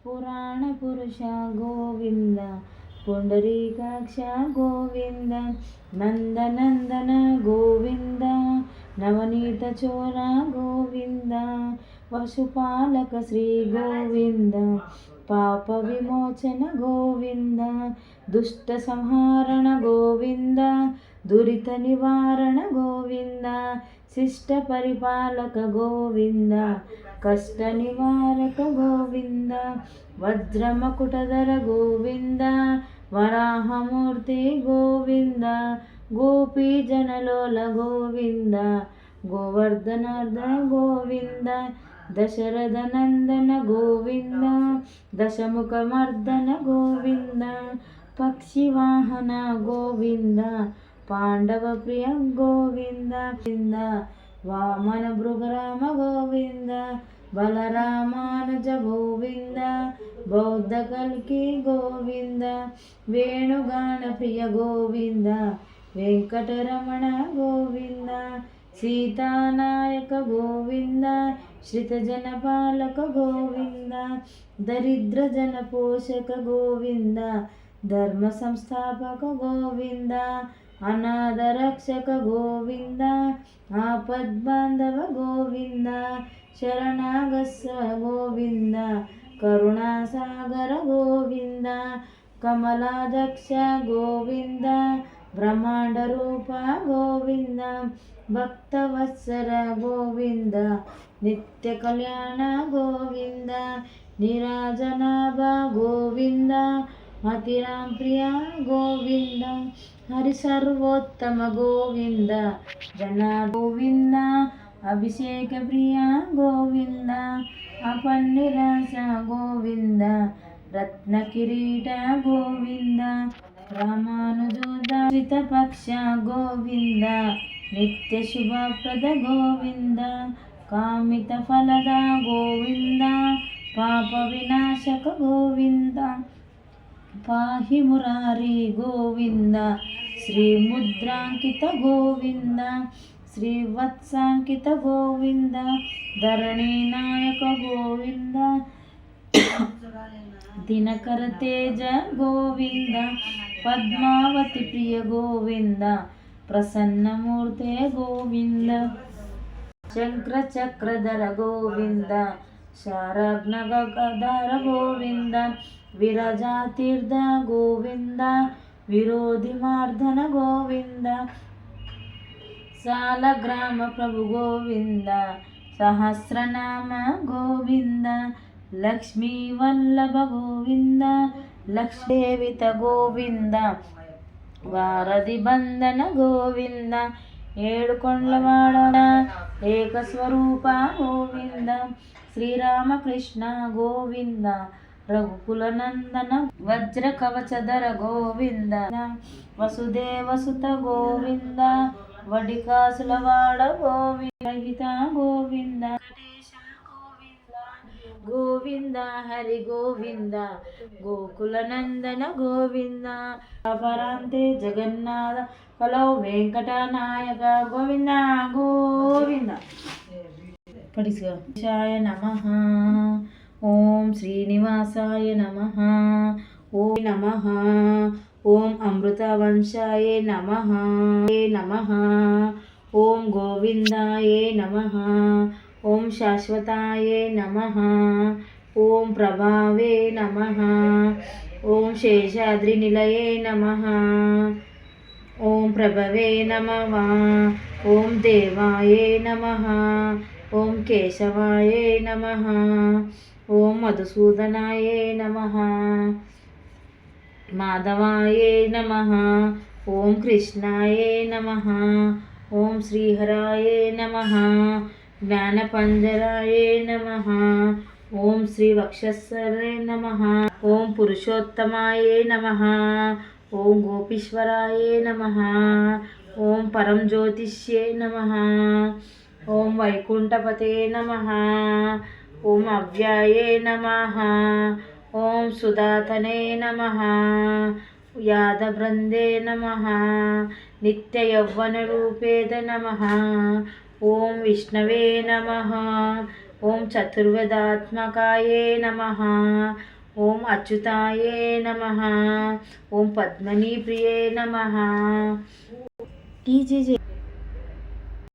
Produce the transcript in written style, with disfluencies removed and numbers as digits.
పురాణపురుష గోవింద పుండరీకాక్ష గోవింద నందనందన గోవింద నవనీత చోర గోవింద వశుపాలక శ్రీ గోవింద పాప విమోచన గోవింద దుష్ట సంహారణ గోవింద దురిత నివారణ గోవింద శిష్ట పరిపాలక గోవింద కష్ట నివారక గోవింద వజ్రమకుటధర గోవింద వరాహమూర్తి గోవింద గోపీజనలోల గోవింద గోవర్ధనార్ధన గోవింద దశరథ నందన గోవింద దశముఖమర్దన గోవింద పక్షివాహన గోవింద పాండవ ప్రియ గోవింద వామన భృగరామ గోవింద బలరామానుజ గోవింద బౌద్ధ కల్కి గోవింద వేణుగాన ప్రియ గోవింద వెంకటరమణ గోవింద సీతానాయక గోవింద శ్రితజన పాలక గోవింద దరిద్ర జన పోషక గోవింద ధర్మ సంస్థాపక గోవింద అనాథ రక్షక గోవింద ఆపద్బాంధవ గోవింద శరణాగస్వ గోవింద కరుణాసాగర గోవింద కమలాదక్ష గోవింద బ్రహ్మాండ రూప గోవింద భక్తవత్సర గోవింద నిత్య కళ్యాణ గోవింద నిరాజనాభ గోవింద మతిరాం ప్రియ గోవింద హరి సర్వోత్తమ గోవింద జన గోవింద అభిషేక ప్రియ గోవింద అపన్నిరాస గోవింద రత్న కిరీట గోవింద రామానుజోదారిత పక్ష గోవింద నిత్య శుభప్రద గోవింద కామిత ఫలద గోవింద పాప వినాశక గోవింద పాహి మురారి గోవింద శ్రీ ముద్రాంకిత గోవింద శ్రీవత్సాంకిత గోవింద ధరణీ నాయక గోవింద దినకర తేజ గోవింద పద్మావతి ప్రియ గోవింద ప్రసన్నమూర్తే గోవింద శంకర చక్రధర గోవింద శారగ్న గదార గోవింద విరజాతీర్థ గోవింద విరోధి మార్ధన గోవింద సాలగ్రామ ప్రభు గోవింద సహస్రనామ గోవింద లక్ష్మీ వల్లభ గోవింద లక్ష్మీవిత గోవింద వారధి బంధన గోవింద ఏడుకొండలవాడ ఏకస్వరూప గోవింద శ్రీరామకృష్ణ గోవింద రఘుకుల నందన వజ్ర కవచధర గోవింద వసుదేవసుత గోవింద వడికాసులవాడ గోవింద గోవింద గోవింద హరి గోవింద గోకుల నందన గోవింద పరాంతే జగన్నాథ కలౌ వెంకట నాయక గోవింద గోవింద పడిశాయ నమః ఓం శ్రీనివాసాయ నమః ఓం నమః ఓం అమృతవంశాయ నమః నమః ఓం గోవిందాయ నమః ఓం శాశ్వతాయ నమః ఓం ప్రభావే నమః ఓం శేషాద్రి నిలయే నమః ఓం ప్రభవే నమః ఓం దేవాయ నమః ఓం కేశవాయ నమః ఓం మధుసూదనాయ నమః మాధవాయ నమః ఓం కృష్ణాయ నమః ఓం శ్రీహరాయ నమః జ్ఞానపంజరాయ నమః ఓం శ్రీ వక్షస్థరే నమః ఓం పురుషోత్తమాయ నమః ఓం గోపీశ్వరాయ నమః ఓం పరం జ్యోతిష్యే నమః ఓం వైకుంఠపతే నమః ఓం అవ్యాయే నమః ఓం సుదాతనే నమః యాదవృందే నమః నిత్యయౌవనరూపేద నమః ఓం విష్ణవే నమః ఓం చతుర్వేదాత్మకాయే నమః. ఓం అచ్యుతాయే నమః. ఓం పద్మనీ ప్రియే నమః.